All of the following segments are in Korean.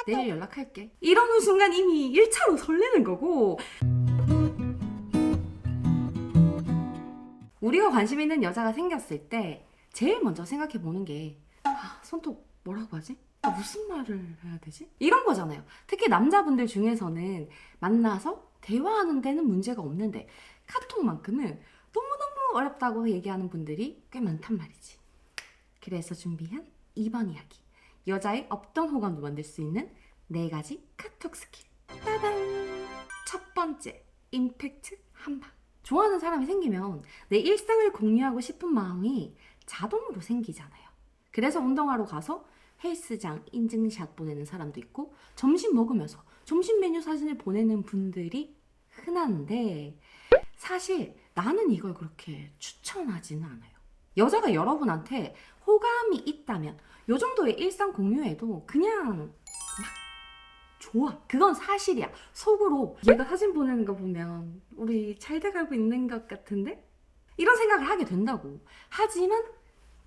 내일 연락할게. 이러는 순간 이미 1차로 설레는 거고, 우리가 관심 있는 여자가 생겼을 때 제일 먼저 생각해 보는 게 손톱 뭐라고 하지? 무슨 말을 해야 되지? 이런 거잖아요. 특히 남자분들 중에서는 만나서 대화하는 데는 문제가 없는데 카톡만큼은 너무너무 어렵다고 얘기하는 분들이 꽤 많단 말이지. 그래서 준비한 이번 이야기, 여자의 없던 호감도 만들 수 있는 4가지 카톡 스킬. 따단! 첫 번째, 임팩트 한방. 좋아하는 사람이 생기면 내 일상을 공유하고 싶은 마음이 자동으로 생기잖아요. 그래서 운동하러 가서 헬스장 인증샷 보내는 사람도 있고, 점심 먹으면서 점심 메뉴 사진을 보내는 분들이 흔한데, 사실 나는 이걸 그렇게 추천하지는 않아요. 여자가 여러분한테 호감이 있다면 요 정도의 일상 공유에도 그냥 좋아. 그건 사실이야. 속으로 얘가 사진 보내는 거 보면 우리 잘 돼가고 있는 것 같은데? 이런 생각을 하게 된다고. 하지만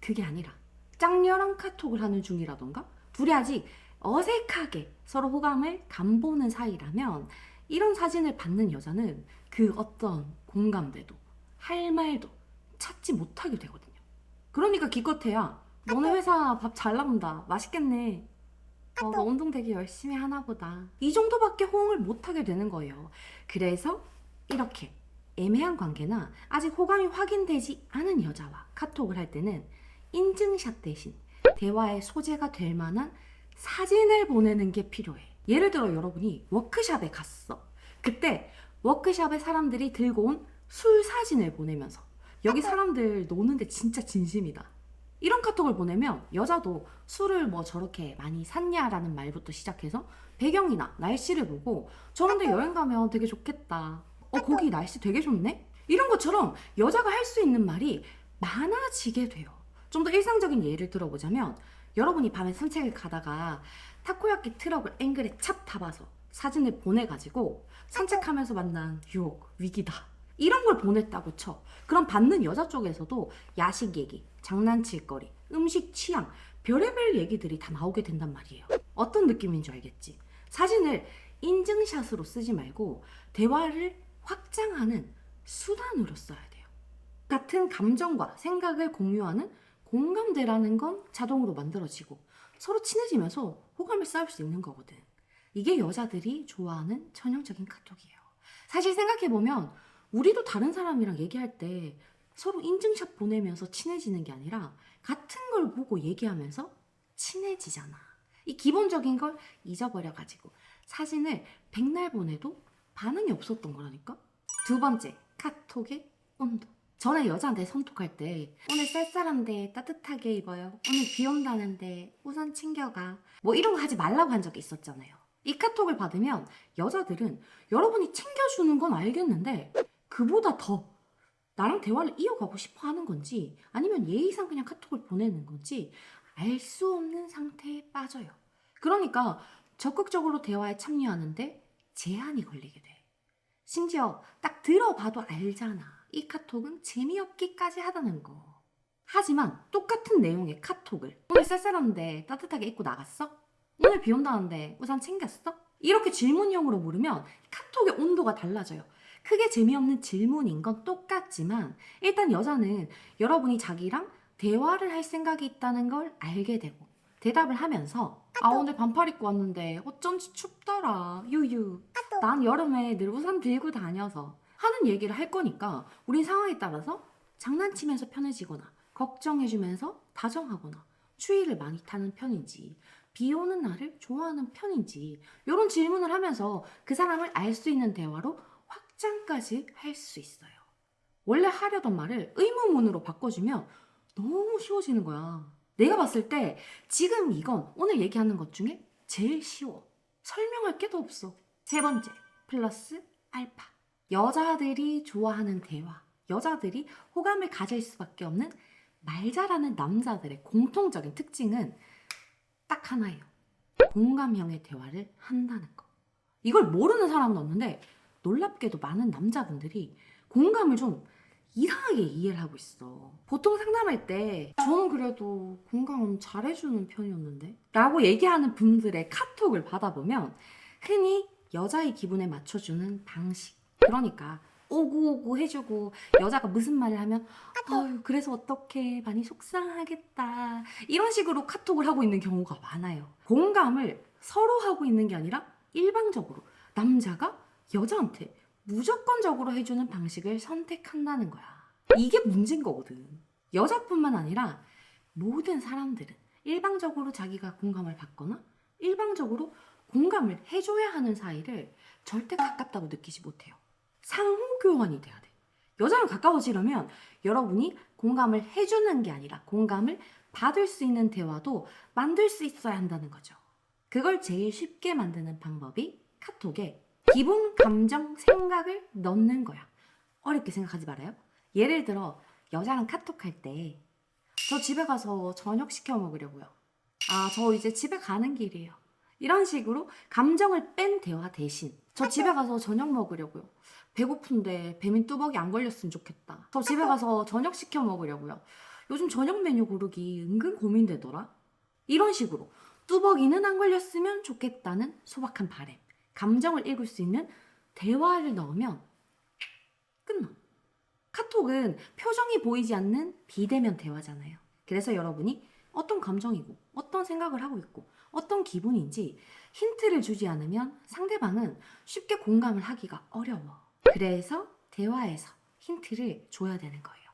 그게 아니라 짝녀랑 카톡을 하는 중이라던가 둘이 아직 어색하게 서로 호감을 간보는 사이라면 이런 사진을 받는 여자는 그 어떤 공감대도 할 말도 찾지 못하게 되거든요. 그러니까 기껏해야 너네 회사 밥 잘 나온다. 맛있겠네. 너 운동 되게 열심히 하나 보다. 이 정도밖에 호응을 못하게 되는 거예요. 그래서 이렇게 애매한 관계나 아직 호감이 확인되지 않은 여자와 카톡을 할 때는 인증샷 대신 대화의 소재가 될 만한 사진을 보내는 게 필요해. 예를 들어 여러분이 워크숍에 갔어. 그때 워크숍에 사람들이 들고 온 술 사진을 보내면서 여기 사람들 노는데 진짜 진심이다. 이런 카톡을 보내면 여자도 술을 뭐 저렇게 많이 샀냐라는 말부터 시작해서 배경이나 날씨를 보고 저런데 여행 가면 되게 좋겠다. 거기 날씨 되게 좋네? 이런 것처럼 여자가 할 수 있는 말이 많아지게 돼요. 좀 더 일상적인 예를 들어보자면 여러분이 밤에 산책을 가다가 타코야끼 트럭을 앵글에 찹 담아서 사진을 보내가지고 산책하면서 만난 유혹, 위기다. 이런 걸 보냈다고 쳐. 그럼 받는 여자 쪽에서도 야식 얘기, 장난칠 거리, 음식 취향, 별의별 얘기들이 다 나오게 된단 말이에요. 어떤 느낌인 줄 알겠지? 사진을 인증샷으로 쓰지 말고 대화를 확장하는 수단으로 써야 돼요. 같은 감정과 생각을 공유하는 공감대라는 건 자동으로 만들어지고 서로 친해지면서 호감을 쌓을 수 있는 거거든. 이게 여자들이 좋아하는 전형적인 카톡이에요. 사실 생각해보면 우리도 다른 사람이랑 얘기할 때 서로 인증샷 보내면서 친해지는 게 아니라 같은 걸 보고 얘기하면서 친해지잖아. 이 기본적인 걸 잊어버려가지고 사진을 백날 보내도 반응이 없었던 거라니까? 두 번째, 카톡의 온도. 전에 여자한테 손톡할 때 오늘 쌀쌀한데 따뜻하게 입어요. 오늘 비 온다는데 우산 챙겨가. 뭐 이런 거 하지 말라고 한 적이 있었잖아요. 이 카톡을 받으면 여자들은 여러분이 챙겨주는 건 알겠는데 그보다 더 나랑 대화를 이어가고 싶어 하는 건지 아니면 예의상 그냥 카톡을 보내는 건지 알 수 없는 상태에 빠져요. 그러니까 적극적으로 대화에 참여하는데 제한이 걸리게 돼. 심지어 딱 들어봐도 알잖아. 이 카톡은 재미없기까지 하다는 거. 하지만 똑같은 내용의 카톡을 오늘 쌀쌀한데 따뜻하게 입고 나갔어? 오늘 비 온다는데 우산 챙겼어? 이렇게 질문형으로 물으면 카톡의 온도가 달라져요. 크게 재미없는 질문인 건 똑같지만 일단 여자는 여러분이 자기랑 대화를 할 생각이 있다는 걸 알게 되고 대답을 하면서 오늘 반팔 입고 왔는데 어쩐지 춥더라 유유 난 여름에 늘 우산 들고 다녀서 하는 얘기를 할 거니까 우린 상황에 따라서 장난치면서 편해지거나 걱정해주면서 다정하거나 추위를 많이 타는 편인지 비 오는 날을 좋아하는 편인지 이런 질문을 하면서 그 사람을 알 수 있는 대화로 확장까지 할 수 있어요. 원래 하려던 말을 의무문으로 바꿔주면 너무 쉬워지는 거야. 내가 봤을 때 지금 이건 오늘 얘기하는 것 중에 제일 쉬워. 설명할 게 더 없어. 세 번째, 플러스 알파. 여자들이 좋아하는 대화, 여자들이 호감을 가질 수밖에 없는 말 잘하는 남자들의 공통적인 특징은 딱 하나예요. 공감형의 대화를 한다는 거. 이걸 모르는 사람은 없는데 놀랍게도 많은 남자분들이 공감을 좀 이상하게 이해를 하고 있어. 보통 상담할 때 저는 그래도 공감 잘해주는 편이었는데 라고 얘기하는 분들의 카톡을 받아보면 흔히 여자의 기분에 맞춰주는 방식, 그러니까 오구오구 해주고 여자가 무슨 말을 하면 아유 그래서 어떡해 많이 속상하겠다 이런 식으로 카톡을 하고 있는 경우가 많아요. 공감을 서로 하고 있는 게 아니라 일방적으로 남자가 여자한테 무조건적으로 해주는 방식을 선택한다는 거야. 이게 문제인 거거든. 여자뿐만 아니라 모든 사람들은 일방적으로 자기가 공감을 받거나 일방적으로 공감을 해줘야 하는 사이를 절대 가깝다고 느끼지 못해요. 상호 교환이 돼야 돼. 여자랑 가까워지려면 여러분이 공감을 해주는 게 아니라 공감을 받을 수 있는 대화도 만들 수 있어야 한다는 거죠. 그걸 제일 쉽게 만드는 방법이 카톡에 기분, 감정, 생각을 넣는 거야. 어렵게 생각하지 말아요. 예를 들어 여자랑 카톡할 때 저 집에 가서 저녁 시켜 먹으려고요. 아, 저 이제 집에 가는 길이에요. 이런 식으로 감정을 뺀 대화 대신 저 집에 가서 저녁 먹으려고요. 배고픈데 배민 뚜벅이 안 걸렸으면 좋겠다. 저 집에 가서 저녁 시켜 먹으려고요. 요즘 저녁 메뉴 고르기 은근 고민되더라. 이런 식으로 뚜벅이는 안 걸렸으면 좋겠다는 소박한 바람, 감정을 읽을 수 있는 대화를 넣으면 끝나. 카톡은 표정이 보이지 않는 비대면 대화잖아요. 그래서 여러분이 어떤 감정이고 어떤 생각을 하고 있고 어떤 기분인지 힌트를 주지 않으면 상대방은 쉽게 공감을 하기가 어려워. 그래서 대화에서 힌트를 줘야 되는 거예요.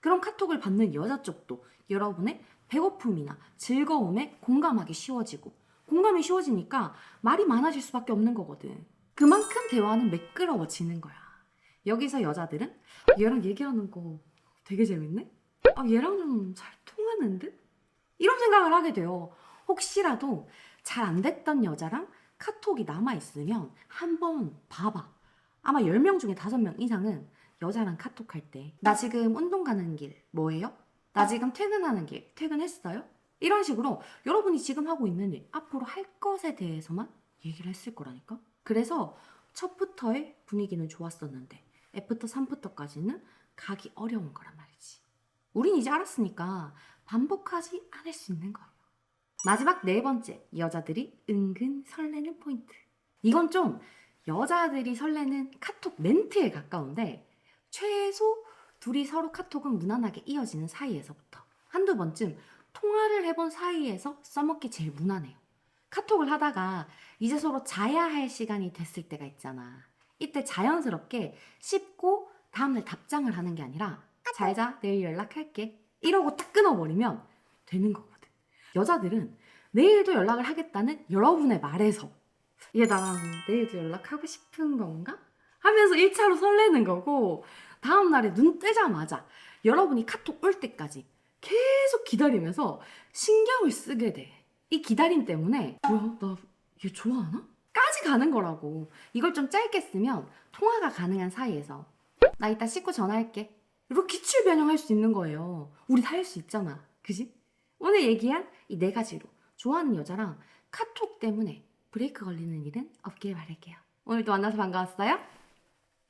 그럼 카톡을 받는 여자 쪽도 여러분의 배고픔이나 즐거움에 공감하기 쉬워지고 공감이 쉬워지니까 말이 많아질 수밖에 없는 거거든. 그만큼 대화는 매끄러워지는 거야. 여기서 여자들은 얘랑 얘기하는 거 되게 재밌네? 아, 얘랑 좀 잘 통하는 듯? 이런 생각을 하게 돼요. 혹시라도 잘 안 됐던 여자랑 카톡이 남아있으면 한번 봐봐. 아마 10명 중에 5명 이상은 여자랑 카톡할 때 나 지금 운동 가는 길 뭐예요? 나 지금 퇴근하는 길 퇴근했어요? 이런 식으로 여러분이 지금 하고 있는 일, 앞으로 할 것에 대해서만 얘기를 했을 거라니까? 그래서 첫부터의 분위기는 좋았었는데 애프터 3부터까지는 가기 어려운 거란 말이지. 우린 이제 알았으니까 반복하지 않을 수 있는 거예요. 마지막 4번째, 여자들이 은근 설레는 포인트. 이건 좀 여자들이 설레는 카톡 멘트에 가까운데 최소 둘이 서로 카톡은 무난하게 이어지는 사이에서부터 한두 번쯤 통화를 해본 사이에서 써먹기 제일 무난해요. 카톡을 하다가 이제 서로 자야 할 시간이 됐을 때가 있잖아. 이때 자연스럽게 씹고 다음날 답장을 하는 게 아니라 잘 자, 내일 연락할게 이러고 딱 끊어버리면 되는 거거든. 여자들은 내일도 연락을 하겠다는 여러분의 말에서 얘 나랑 내일도 연락하고 싶은 건가? 하면서 1차로 설레는 거고 다음날에 눈 뜨자마자 여러분이 카톡 올 때까지 계속 기다리면서 신경을 쓰게 돼. 이 기다림 때문에 뭐야? 나 얘 좋아하나? 까지 가는 거라고. 이걸 좀 짧게 쓰면 통화가 가능한 사이에서 나 이따 씻고 전화할게 이렇게 기출 변형할 수 있는 거예요. 우리 다 할 수 있잖아. 그지? 오늘 얘기한 이 4가지로 좋아하는 여자랑 카톡 때문에 브레이크 걸리는 일은 없길 바랄게요. 오늘도 만나서 반가웠어요.